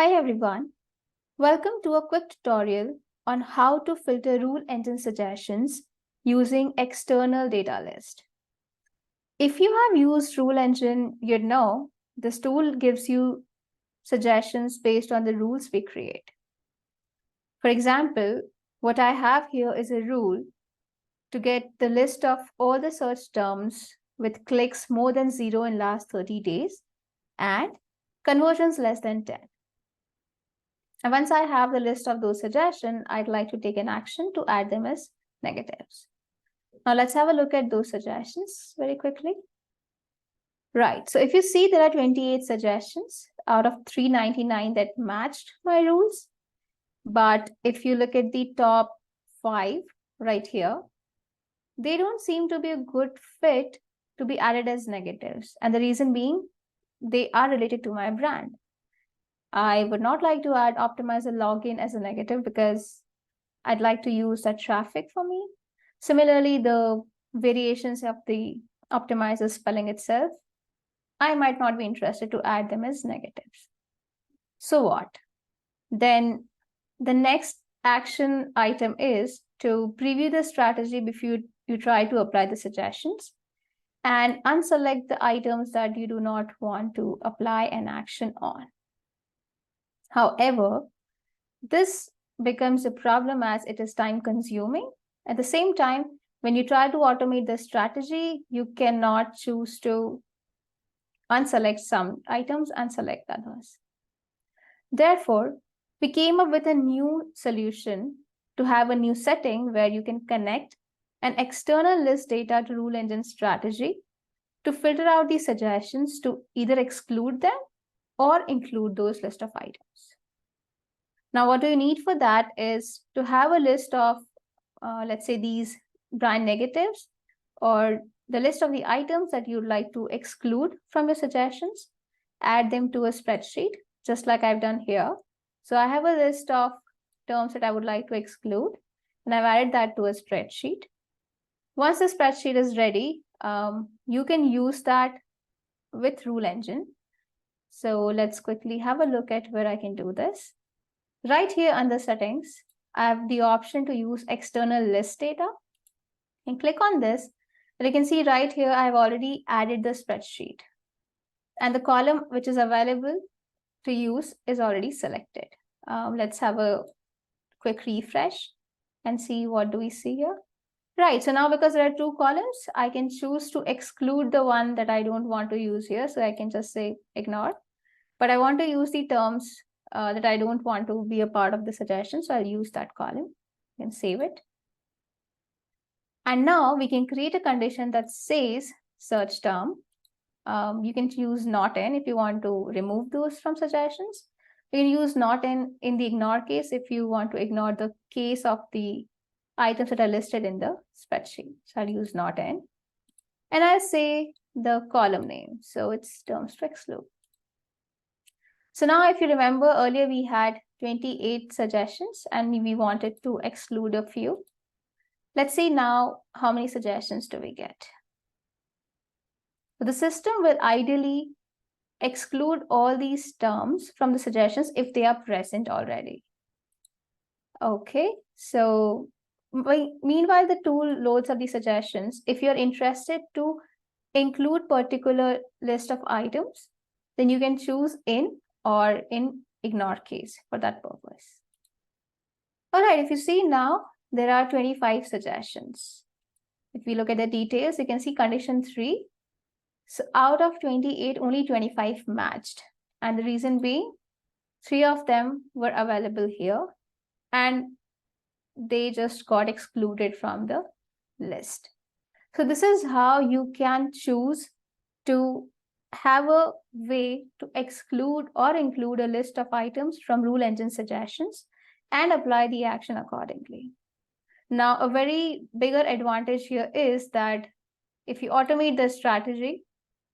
Hi everyone, welcome to a quick tutorial on how to filter rule engine suggestions using external data list. If you have used rule engine, you'd know this tool gives you suggestions based on the rules we create. For example, what I have here is a rule to get the list of all the search terms with clicks more than 0 in last 30 days and conversions less than 10. And once I have the list of those suggestions, I'd like to take an action to add them as negatives. Now let's have a look at those suggestions very quickly. Right, so if you see there are 28 suggestions out of 399 that matched my rules. But if you look at the top 5 right here, they don't seem to be a good fit to be added as negatives. And the reason being, they are related to my brand. I would not like to add Optmyzr login as a negative because I'd like to use that traffic for me. Similarly, the variations of the Optmyzr spelling itself, I might not be interested to add them as negatives. So what? Then the next action item is to preview the strategy before you try to apply the suggestions and unselect the items that you do not want to apply an action on. However, this becomes a problem as it is time consuming. At the same time, when you try to automate the strategy, you cannot choose to unselect some items and select others. Therefore, we came up with a new solution to have a new setting where you can connect an external list data to rule engine strategy to filter out these suggestions to either exclude them or include those list of items. Now, what you need for that is to have a list of, let's say, these brand negatives or the list of the items that you'd like to exclude from your suggestions, add them to a spreadsheet, just like I've done here. So I have a list of terms that I would like to exclude, and I've added that to a spreadsheet. Once the spreadsheet is ready, you can use that with Rule Engine. So let's quickly have a look at where I can do this. Right here under settings, I have the option to use external list data. And click on this, and you can see right here, I've already added the spreadsheet. And the column which is available to use is already selected. Let's have a quick refresh and see what do we see here. Right, so now because there are 2 columns, I can choose to exclude the one that I don't want to use here. So I can just say ignore, but I want to use the terms that I don't want to be a part of the suggestion. So I'll use that column and save it. And now we can create a condition that says search term. You can use not in if you want to remove those from suggestions. You can use not in the ignore case if you want to ignore the case of the items that are listed in the spreadsheet. So I'll use not in. And I'll say the column name. So it's terms to exclude. So now if you remember earlier, we had 28 suggestions and we wanted to exclude a few. Let's see now how many suggestions do we get. So the system will ideally exclude all these terms from the suggestions if they are present already. Okay, so meanwhile, the tool loads up the suggestions. If you're interested to include particular list of items, then you can choose in or in ignore case for that purpose. All right, if you see now, there are 25 suggestions. If we look at the details, you can see condition 3. So out of 28, only 25 matched. And the reason being, 3 of them were available here and they just got excluded from the list. So this is how you can choose to have a way to exclude or include a list of items from rule engine suggestions and apply the action accordingly. Now, a very bigger advantage here is that if you automate the strategy,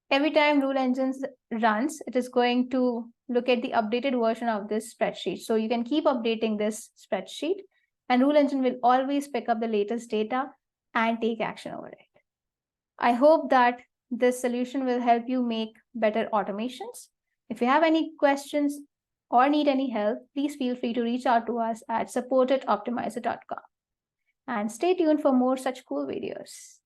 every time rule engines runs, it is going to look at the updated version of this spreadsheet. So you can keep updating this spreadsheet and rule engine will always pick up the latest data and take action over it. I hope that this solution will help you make better automations. If you have any questions, or need any help, please feel free to reach out to us at support@optmyzr.com. And stay tuned for more such cool videos.